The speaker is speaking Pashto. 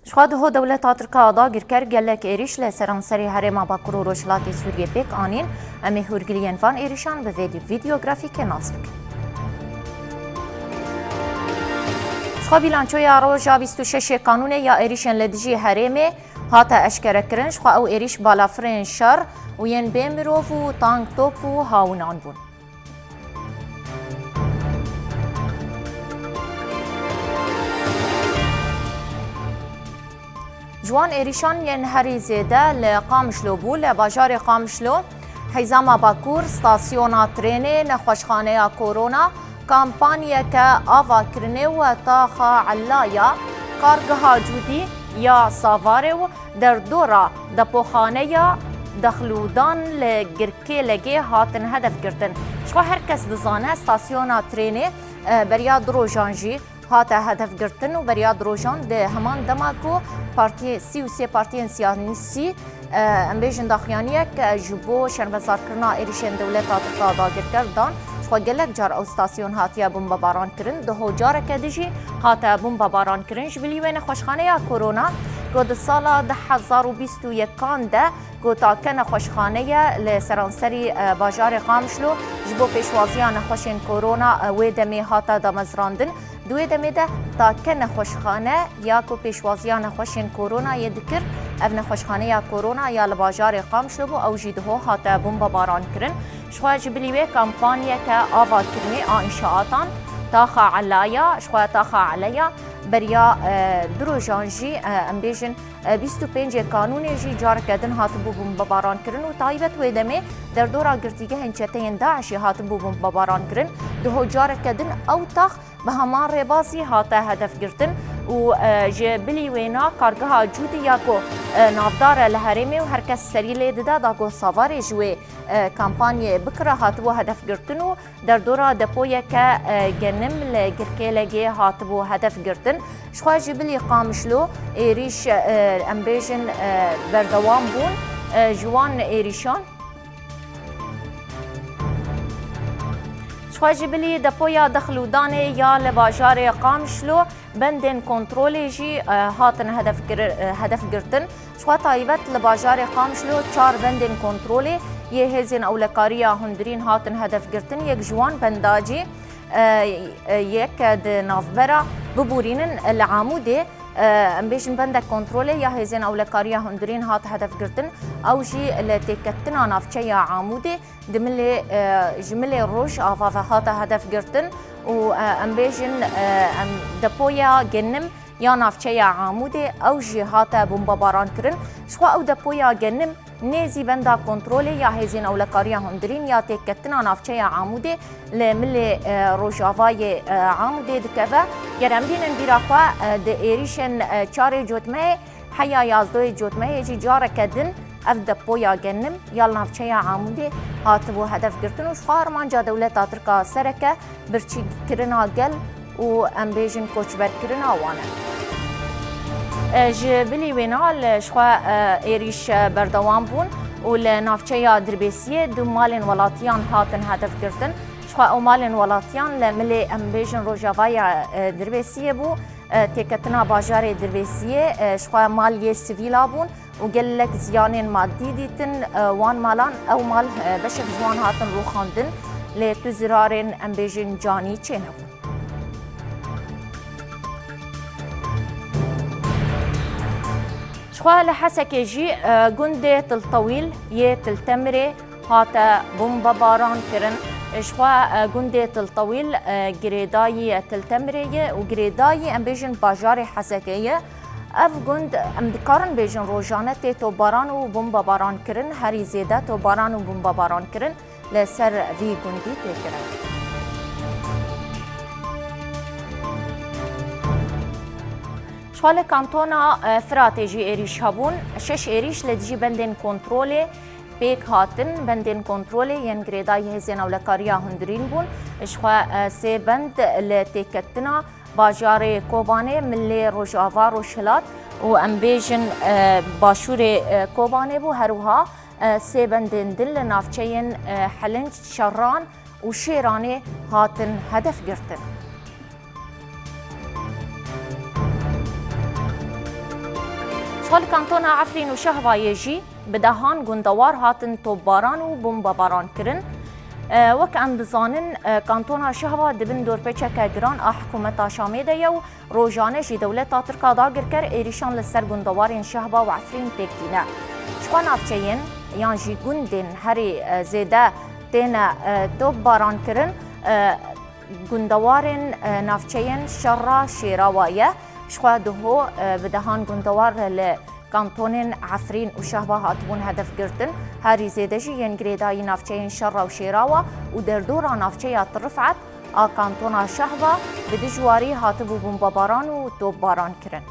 شخواده هو دولت ترکا داگیر کر گلک ایریش لسرانسری هرما باکور و روشلاتی سوریه پیک آنین امی هورگلین وان ایریشان به ویدیوگرافیک ناس بکن. شخوا بیلانچوی روژا 26 قانونه یا ایریشن لدجی هرمه هاتا اشکره کرن شخوا او ایریش بالافرین شر و ین بیمروف و تانک توپ و هاونان بون. جوان ایریشان ین هری زیده لقامشلو بو لباجار قامشلو حیزاما باکور ستاسیونا ترینه نخوشخانه کورونا کامپانیه که آوا کرنه و تاخا علایا کارگها جودی یا ساواره و در دورا دپوخانه یا دخلودان لگرکه لگه هاتن هدف گرتن. شو هر کس دزانه ستاسیونا ترینه بریا درو جانجی هاته هدف گرتن و بریا دروژان ده همان دماغو پارتی 33 پارتیان سیاسی امبیجن داخیانیه که جبو شرمزار کرنا ایریشن دولت آترکا داگر کردن شو گلک جار او ستاسیون هاتیه بومبا باران کرن دهو جاره که دیجی هاته بومبا باران کرن جبلیوین خوشخانه یا کورونا گود سالا 2021 ده گوتا کنه خوشخانه لسرانسری باجار قامشلو جبو پیشوازیان خوشین کورونا و دمی هاته دمزراندن دوی دمی ده تا کنه خوشخانه یا کو پیشوازیان خوشین کورونا یدکر افن خوشخانه یا کورونا یا لباجار قامشلو بو او جیدهو هاته بومبا باران کرن شخوا جبلیوه کامپانیه که آوا کرنی انشاءاتان تاخا علایا شخوا تاخا علایا بریا درو جانجی امبیجن 25 قانون جی جار کردن هاتبو بومبا باران کرن و تایبت و دمه در دورا گرتیگه هنچتین داعشی هاتبو بومبا باران کرن دهو جار کردن او تاخ به همان ربازی هاته هدف گرتن و جبلی وینا کارگاه جودی یا کو نافدار لهرمه و هرکس سری لیده دا کو سوار جوی کمپانی بکره هاتبو هدف گرتن و در دورا دپویه که گنم لگرکه لگه هاتبو هدف گرتن شخوا جبلی قامشلو ایریش امبیجن بردوام بون جوان ایریشان شواجبلی دپویا دخلودانه یا لباجار قامشلو بندن کنترول جی هاتن هدف گرتن شوا تایبت لباجار قامشلو 4 بندن کنترول یه هزین اولکاریا هندرین هاتن هدف گرتن یک جوان بنداجی یک د نافبرا ببورینن العاموده امبیشن بنده کنترل یا هزین اولکاریا هندرین هات هدف گرتن او جی لتکتنا نافچه یا عاموده دمل جمل روش آفاف هات هدف گرتن و امبیشن دپویا گنم یا نافچه یا عاموده او جی هات بومبا باران کرن شوا او دپویا گنم نیزی بنده کنترل یا هزین اولکاریا هندرین یا تکتنا نافچه یا عاموده لمل روش آفای عاموده دکوه گرمدین بیراخوا د ایریشن 4 جوتمه حیا 11 جوتمه جی جاره کدن اف دپویا گنم یا نافچه یا عاموده هاتبو هدف گرتن و شخار مانجا دولت آترکا سرکه برچی کرنا گل و امبیجن کوچبر کرنا وانه جبلی وینال شخوا ایریش بردوام بون و لنافچه دربیسیه دو مالین ولاتیان هاتن هدف گرتن شخوا او مالین ولاتیان لملی امبیجن روژاوای دربیسیه بو تکتنا باجار دربیسیه شخوا مالیه سویلا بون و گلک زیانین مادی دیتن وان مالان او مال بشک جوان هاتن رو خاندن لیتو زرارین امبیجن جانی چینه بون شخوا لحسك جي جندي تلطويل يه تلتمري هاتا بومبا باران كرن شخوا جندي تلطويل جريداي تلتمري وجريداي امبيجن باجاري حسكيه اف جند امدكارن بيجن روجانه تو باران و بومبا باران كرن هري زيده تو باران و بومبا باران كرن لسر في جندي تكرن شوال کانتونا فراتیجی ایریش هبون 6 ایریش لدیجی بندن کنترل پیک هاتن بندن کنترل ین گریدای هزین اولکاریا هندرین بون شخوا سه بند لتکتنا باجار کوبانه ملی روجاوا روشلات و امبیجن باشور کوبانه بو هروها سه بندن دل نافچین حلنج شران و شیرانه هاتن هدف گرتن اشغال کانتونا عفرین و شهوایه جی بدهان گندوار هاتن توباران و بمباران کرن وک ام بزانن کانتونا شهوا دبن دورپچک گران حکومت شامی ده یو روزانه جی دولت ترکا داگر کر ایریشان لسر گندوارین شهوا و عفرین تکتینه شخوان افچین یان جی گندین هری زیده تینا توباران کرن گندوارین نافچین شرا شیراوایه شخوا دهو بدهان گندوار ل کانتونین عفرین و شهوا هاتبون هدف گرتن هری زیده جی ینگریدای نافچین شرا و شیراوا و در دورا نافچه رفعت کانتونا شهوا بدجواری هاتبو بمباران و توباران کرن